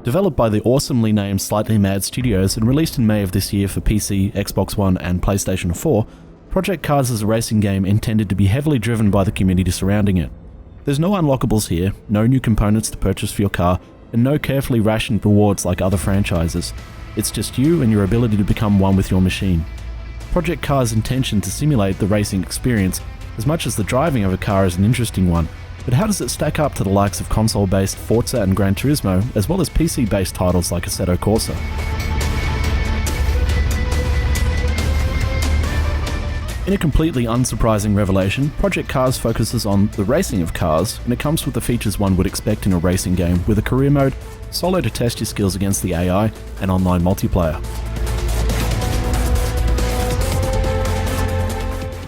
Developed by the awesomely named Slightly Mad Studios and released in May of this year for PC, Xbox One and PlayStation 4, Project Cars is a racing game intended to be heavily driven by the community surrounding it. There's no unlockables here, no new components to purchase for your car, and no carefully rationed rewards like other franchises. It's just you and your ability to become one with your machine. Project Cars' intention to simulate the racing experience, as much as the driving of a car is an interesting one, but how does it stack up to the likes of console-based Forza and Gran Turismo, as well as PC-based titles like Assetto Corsa? In a completely unsurprising revelation, Project Cars focuses on the racing of cars, and it comes with the features one would expect in a racing game, with a career mode, solo to test your skills against the AI, and online multiplayer.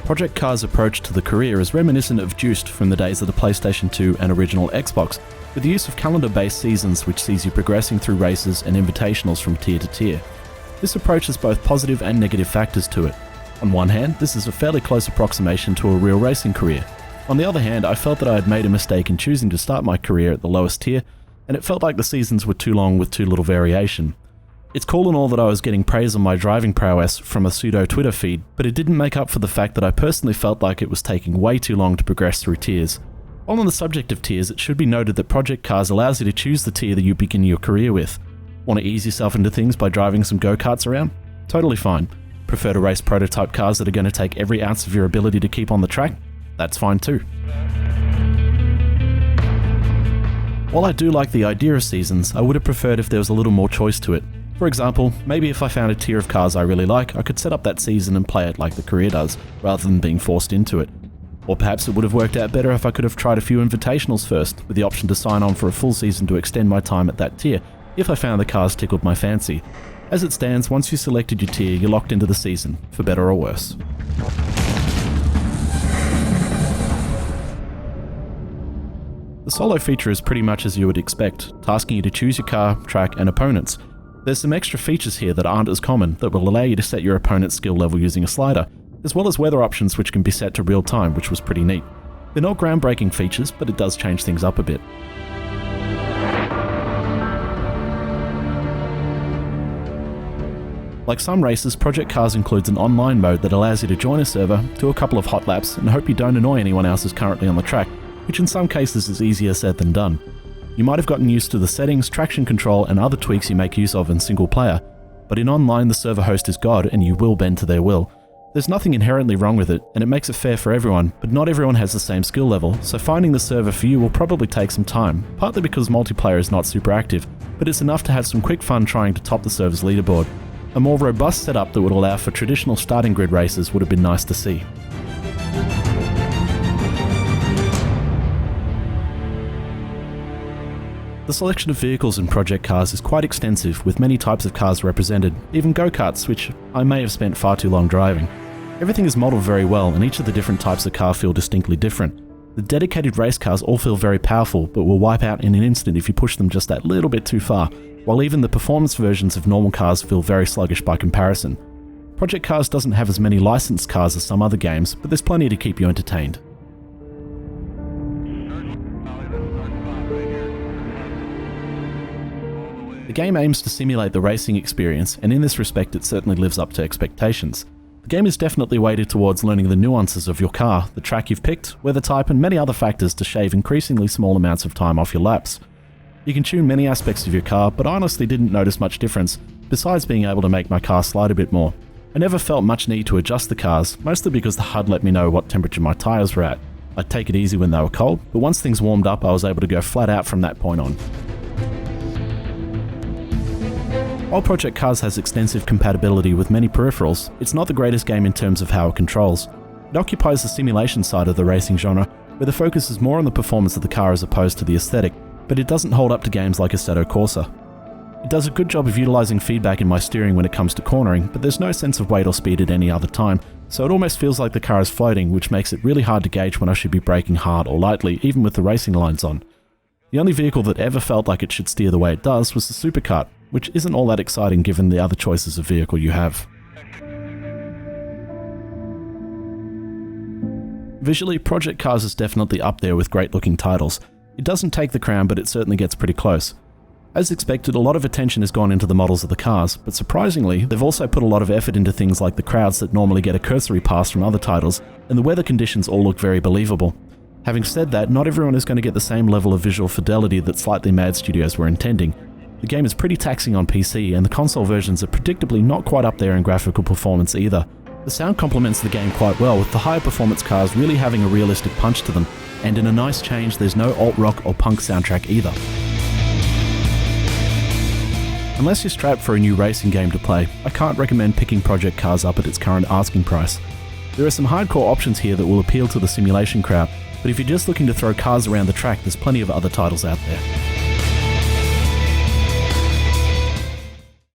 Project Cars' approach to the career is reminiscent of Juiced from the days of the PlayStation 2 and original Xbox, with the use of calendar-based seasons which sees you progressing through races and invitationals from tier to tier. This approach has both positive and negative factors to it. On one hand, this is a fairly close approximation to a real racing career. On the other hand, I felt that I had made a mistake in choosing to start my career at the lowest tier, and it felt like the seasons were too long with too little variation. It's cool and all that I was getting praise on my driving prowess from a pseudo Twitter feed, but it didn't make up for the fact that I personally felt like it was taking way too long to progress through tiers. While on the subject of tiers, it should be noted that Project Cars allows you to choose the tier that you begin your career with. Want to ease yourself into things by driving some go-karts around? Totally fine. Prefer to race prototype cars that are going to take every ounce of your ability to keep on the track? That's fine too. While I do like the idea of seasons, I would have preferred if there was a little more choice to it. For example, maybe if I found a tier of cars I really like, I could set up that season and play it like the career does, rather than being forced into it. Or perhaps it would have worked out better if I could have tried a few invitationals first, with the option to sign on for a full season to extend my time at that tier, if I found the cars tickled my fancy. As it stands, once you selected your tier, you're locked into the season, for better or worse. The solo feature is pretty much as you would expect, tasking you to choose your car, track, and opponents. There's some extra features here that aren't as common that will allow you to set your opponent's skill level using a slider, as well as weather options which can be set to real time, which was pretty neat. They're not groundbreaking features, but it does change things up a bit. Like some races, Project Cars includes an online mode that allows you to join a server, do a couple of hot laps, and hope you don't annoy anyone else who's currently on the track, which in some cases is easier said than done. You might have gotten used to the settings, traction control, and other tweaks you make use of in single player, but in online the server host is God and you will bend to their will. There's nothing inherently wrong with it, and it makes it fair for everyone, but not everyone has the same skill level, so finding the server for you will probably take some time, partly because multiplayer is not super active, but it's enough to have some quick fun trying to top the server's leaderboard. A more robust setup that would allow for traditional starting grid races would have been nice to see. The selection of vehicles in Project Cars is quite extensive, with many types of cars represented, even go-karts, which I may have spent far too long driving. Everything is modelled very well, and each of the different types of car feel distinctly different. The dedicated race cars all feel very powerful, but will wipe out in an instant if you push them just that little bit too far, while even the performance versions of normal cars feel very sluggish by comparison. Project Cars doesn't have as many licensed cars as some other games, but there's plenty to keep you entertained. The game aims to simulate the racing experience, and in this respect it certainly lives up to expectations. The game is definitely weighted towards learning the nuances of your car, the track you've picked, weather type, and many other factors to shave increasingly small amounts of time off your laps. You can tune many aspects of your car, but I honestly didn't notice much difference, besides being able to make my car slide a bit more. I never felt much need to adjust the cars, mostly because the HUD let me know what temperature my tyres were at. I'd take it easy when they were cold, but once things warmed up I was able to go flat out from that point on. While Project Cars has extensive compatibility with many peripherals, it's not the greatest game in terms of how it controls. It occupies the simulation side of the racing genre, where the focus is more on the performance of the car as opposed to the aesthetic, but it doesn't hold up to games like Assetto Corsa. It does a good job of utilising feedback in my steering when it comes to cornering, but there's no sense of weight or speed at any other time, so it almost feels like the car is floating, which makes it really hard to gauge when I should be braking hard or lightly, even with the racing lines on. The only vehicle that ever felt like it should steer the way it does was the superkart, which isn't all that exciting given the other choices of vehicle you have. Visually, Project Cars is definitely up there with great looking titles. It doesn't take the crown, but it certainly gets pretty close. As expected, a lot of attention has gone into the models of the cars, but surprisingly, they've also put a lot of effort into things like the crowds that normally get a cursory pass from other titles, and the weather conditions all look very believable. Having said that, not everyone is going to get the same level of visual fidelity that Slightly Mad Studios were intending. The game is pretty taxing on PC, and the console versions are predictably not quite up there in graphical performance either. The sound complements the game quite well, with the higher performance cars really having a realistic punch to them, and in a nice change, there's no alt-rock or punk soundtrack either. Unless you're strapped for a new racing game to play, I can't recommend picking Project Cars up at its current asking price. There are some hardcore options here that will appeal to the simulation crowd, but if you're just looking to throw cars around the track, there's plenty of other titles out there.